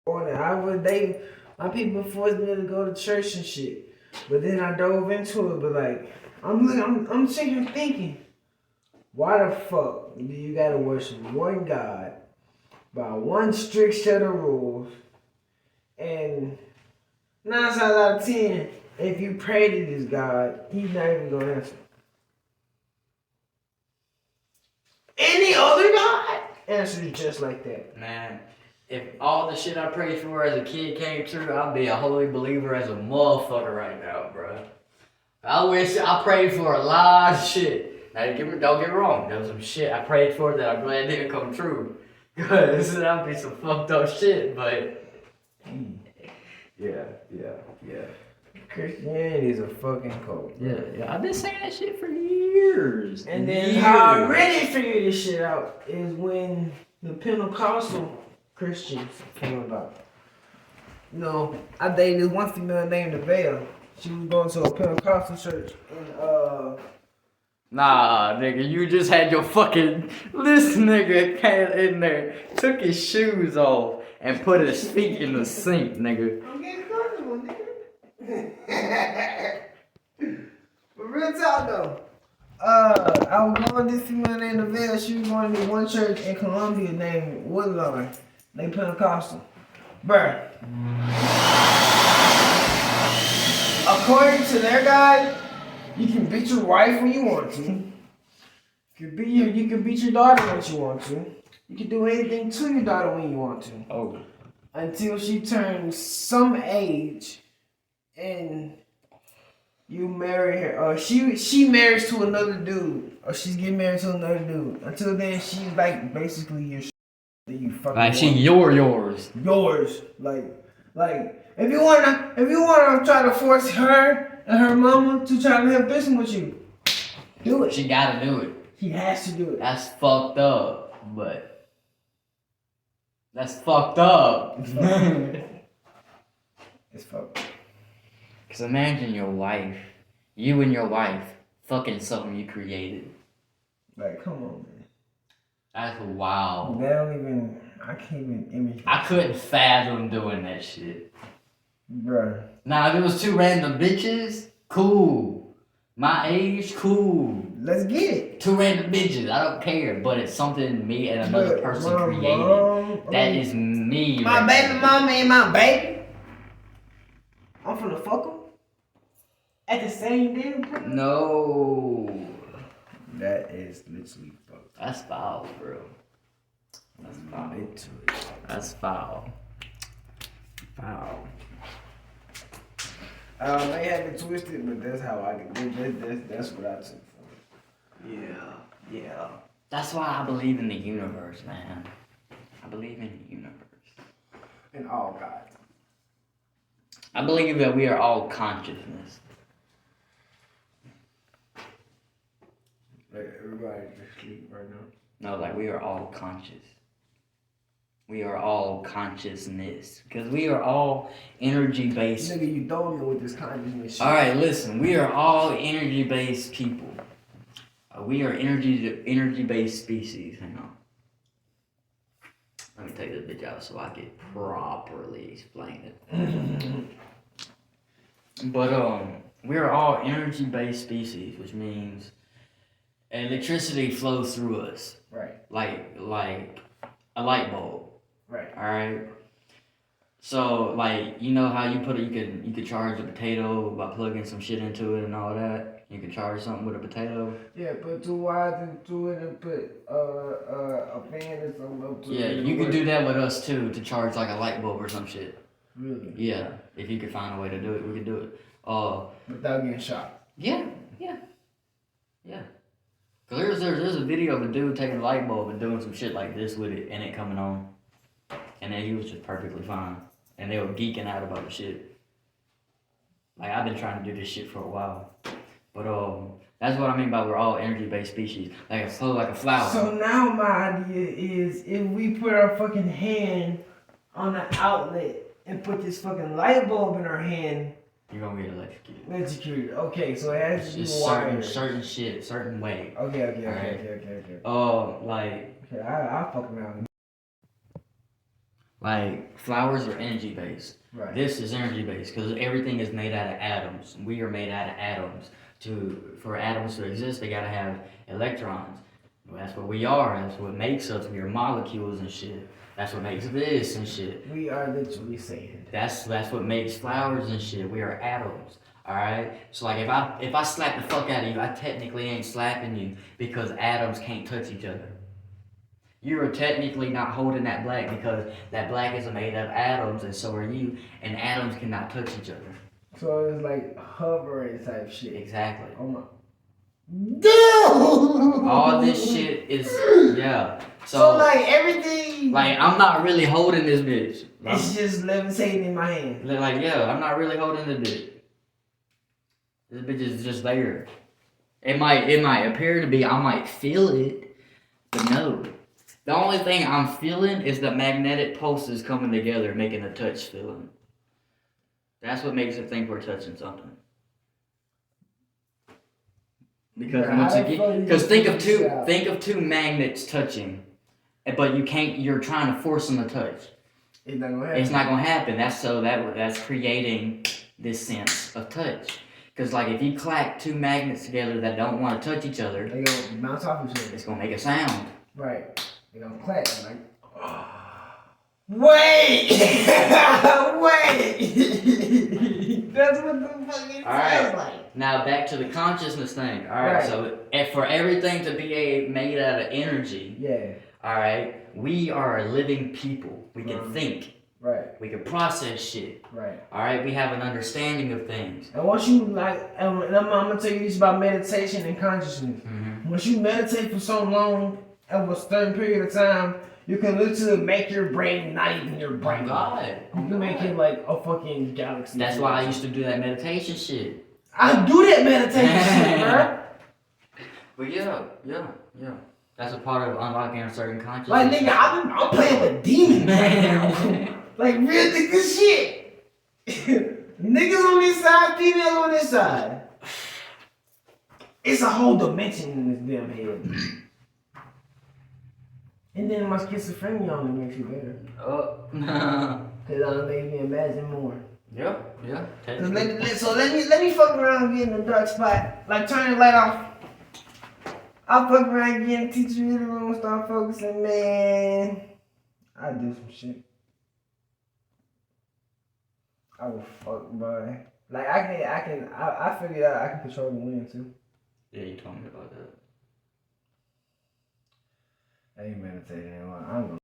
on it. My people forced me to go to church and shit. But then I dove into it. But like, I'm sitting here thinking, why the fuck do you gotta worship one God by one strict set of rules? And 9 times out of 10, if you pray to this God, He's not even gonna answer. Any other God answers just like that. Man, if all the shit I prayed for as a kid came true, I'd be a holy believer as a motherfucker right now, bro. I wish I prayed for a lot of shit. Now, don't get me wrong, there was some shit I prayed for that I'm glad didn't come true. Cause that'd be some fucked up shit, but yeah. Christianity is a fucking cult. Yeah, I've been saying that shit for years. And then how I really figured this shit out is when the Pentecostal Christians came about. You know, I dated this one female named Nevaeh. She was going to a Pentecostal church and Nah, nigga, you just had your fucking. This nigga came in there, took his shoes off, and put his feet in the sink, nigga. I'm getting comfortable, nigga. But real talk though. I was going to this female named Nevaeh. She was going to one church in Columbia named Woodlawn. They Pentecostal. Bruh. According to their guide, you can beat your wife when you want to. You can beat your daughter when you want to. You can do anything to your daughter when you want to. Oh. Until she turns some age and you marry her. Or she marries to another dude. Or she's getting married to another dude. Until then, she's like basically your that you fucking Like she yours. Yours. Like if you wanna try to force her and her mama to try to have business with you, do it. She gotta do it. She has to do it. That's fucked up, but that's fucked up. It's fucked up. Cause imagine you and your wife, fucking something you created. Like, come on, man. That's wild. I can't even image. I couldn't fathom doing that shit. Bruh. Nah, if it was two random bitches, cool. My age, cool. Let's get it. Two random bitches, I don't care. But it's something me and another person created. That is me. My baby mama and my baby. I'm finna fuck them at the same damn time. No. That is literally fucked. That's foul, bro. That's foul. That's foul. Foul. They have it twisted, but that's how I get. That's what I took from it. Yeah. That's why I believe in the universe, man. I believe in the universe. And all God. I believe that we are all consciousness. Like everybody just sleep right now. No, like we are all conscious. We are all consciousness. Because we are all energy-based. Nigga, you throwing me with this consciousness shit. Alright, listen. We are all energy-based people. We are energy-based species. Hang on. Let me take this bitch out so I can properly explain it. But we are all energy-based species, which means electricity flows through us. Right. Like a light bulb. Right. Alright? So like you know how you could charge a potato by plugging some shit into it and all that? You can charge something with a potato. Yeah, put 2 wires into it and put a fan or something up to it. Yeah, you could do that with us too, to charge like a light bulb or some shit. Really? Yeah, if you could find a way to do it, we could do it. Without getting shot. Yeah. Cause there's a video of a dude taking a light bulb and doing some shit like this with it and it coming on. And then he was just perfectly fine. And they were geeking out about the shit. Like I've been trying to do this shit for a while. But that's what I mean by we're all energy-based species. Like a flower. So now my idea is if we put our fucking hand on the outlet and put this fucking light bulb in our hand. You're gonna get electrocuted. Electrocuted. Okay, so it has to be certain shit, certain way. Okay. Okay, I fuck around. Like flowers are energy based. Right. This is energy based because everything is made out of atoms. We are made out of atoms. For atoms to exist, they gotta have electrons. Well, that's what we are. That's what makes us. We are molecules and shit. That's what makes this and shit. We are literally sand. That's what makes flowers and shit. We are atoms. Alright? So like if I slap the fuck out of you, I technically ain't slapping you because atoms can't touch each other. You are technically not holding that black because that black is made of atoms and so are you, and atoms cannot touch each other. So it's like hovering type shit. Exactly. Oh my. All this shit is yeah. So like everything. Like I'm not really holding this bitch. It's just levitating in my hand. Like yeah, I'm not really holding the bitch. This bitch is just there. It might appear to be. I might feel it, but no. The only thing I'm feeling is the magnetic pulses coming together, making a touch feeling. That's what makes it think we're touching something. Because once again, because think of two magnets touching, but you can't. You're trying to force them to touch. It's not gonna happen. It's not gonna happen. That's creating this sense of touch. Because like if you clack two magnets together that don't want to touch each other, they gonna bounce off each other. It's gonna make a sound. Right. They gonna clack like. Wait! Wait! That's what the fuck it sounds like. Now back to the consciousness thing. Alright, so for everything to be made out of energy, yeah. Alright, we are living people. We can think. Right. We can process shit. Right. Alright, we have an understanding of things. And once you and I'm gonna tell you this about meditation and consciousness. Mm-hmm. Once you meditate for so long, over a certain period of time, you can literally make your brain not even your brain. Oh God. You can make it like a fucking galaxy. That's why I used to do that meditation shit. I do that meditation shit, bro. But yeah. That's a part of unlocking a certain consciousness. Like nigga, I'm playing with demons right now. Like real nigga shit. Niggas on this side, females on this side. It's a whole dimension in this damn head. And then my schizophrenia only makes it better. Oh. Cause it makes me imagine more. Yeah. So let me fuck around and get in the dark spot. Like turn the light off. I'll fuck around and get in the teacher in the room, start focusing, man. I do some shit. I will fuck, boy. Like I figured out I can control the wind too. Yeah, you told me about that. I ain't meditating anymore. I'm gonna.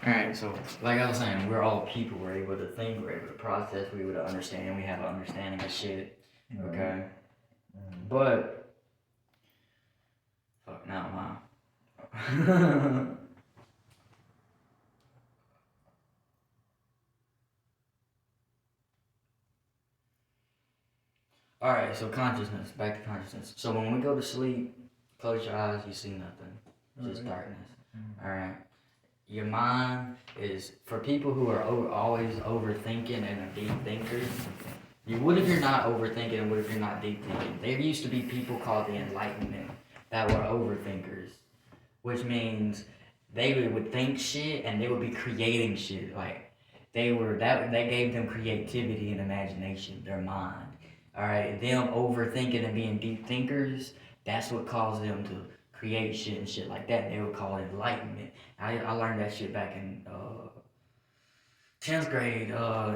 Alright, so like I was saying, we're all people. We're able to think, we're able to process, we're able to understand. We have an understanding of shit. Okay? But fuck now, Alright, so consciousness. Back to consciousness. So when we go to sleep, close your eyes, you see nothing. Just darkness. Alright? Your mind is, for people who are always overthinking and are deep thinkers, what if you're not overthinking and what if you're not deep thinking? There used to be people called the Enlightenment that were overthinkers, which means they would think shit and they would be creating shit. Like, that gave them creativity and imagination, their mind. Alright, them overthinking and being deep thinkers, that's what caused them to create shit and shit like that. They would call it enlightenment. I learned that shit back in 10th grade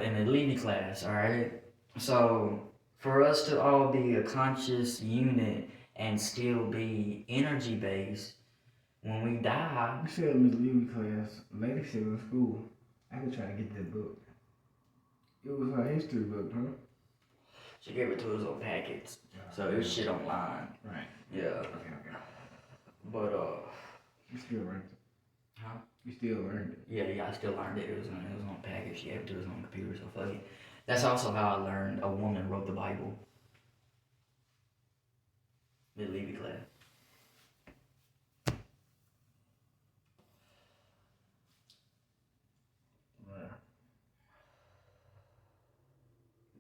in the Levy class, alright? So, for us to all be a conscious unit and still be energy based, when we die... You said Miss Levy class. Lady said it was school. I could try to get that book. It was her history book, huh? She gave it to us on packets. So it was shit online. Right. Yeah. Okay. But You still learned it. Huh? You still learned it. Yeah, I still learned it. It was on package. She gave it to us on computer, so fuck it. That's also how I learned a woman wrote the Bible. Miss Levy class. Right.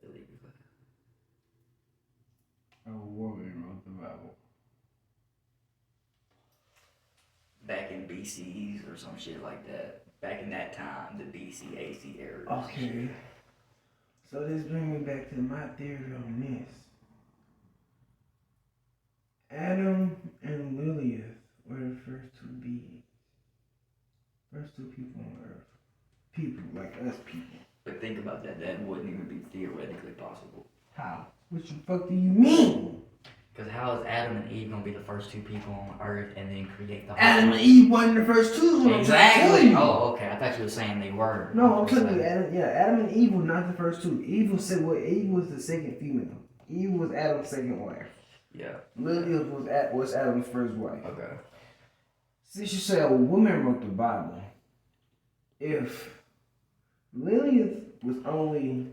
The Levy class. A woman wrote the Bible. Back in BCs or some shit like that. back in that time, the BCAC era. Okay. So this brings me back to my theory on this. Adam and Lilith were the first two beings. First two people on Earth. People, like us people. But think about that. That wouldn't even be theoretically possible. How? What the fuck do you mean? Because how is Adam and Eve gonna be the first two people on Earth and then create the whole Adam and Eve wasn't the first two. Exactly. Oh, okay. I thought you were saying they were. No, I'm telling you, Adam and Eve were not the first two. Eve was the second female. Eve was Adam's second wife. Yeah. Lilith was Adam's first wife. Okay. Since you say a woman wrote the Bible, if Lilith was only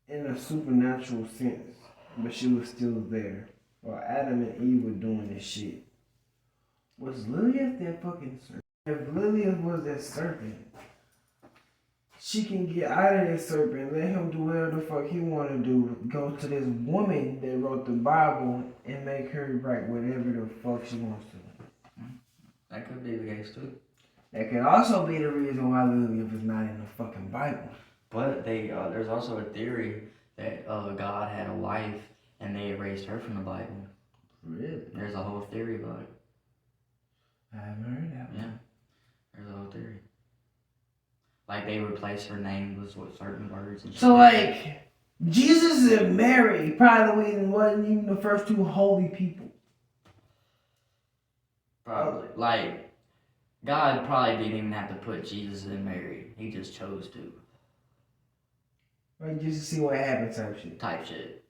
in a supernatural sense, but she was still there, while Adam and Eve were doing this shit, was Lilith that fucking serpent? If Lilith was that serpent, she can get out of this serpent, let him do whatever the fuck he want to do, go to this woman that wrote the Bible and make her write whatever the fuck she wants to. That could be the case too. That could also be the reason why Lilith is not in the fucking Bible. But there's also a theory that God had a wife and they erased her from the Bible. Really? There's a whole theory about it. I haven't heard that one. Yeah. There's a whole theory. Like they replaced her name with certain words and shit. So like, Jesus and Mary probably wasn't even the first two holy people. Probably. Like, God probably didn't even have to put Jesus and Mary. He just chose to. Like just to see what happened Type shit.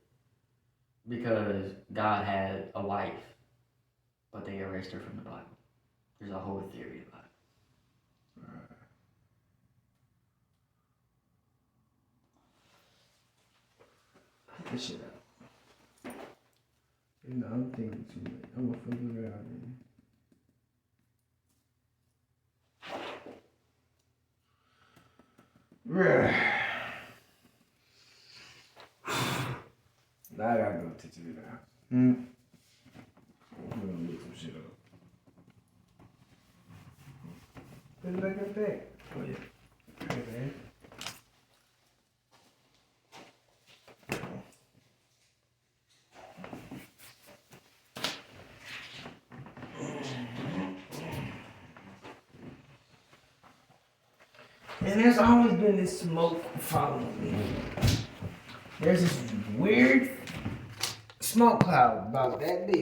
Because God had a wife, but they erased her from the Bible. There's a whole theory about it. This shit out. You know, I'm thinking too much. I'm gonna figure it out, man. Now I gotta go to the house. I'm gonna look some shit up. Put it back in the bag. Oh, yeah. Okay, man. And there's always been this smoke following me. There's this weird smoke cloud about that big.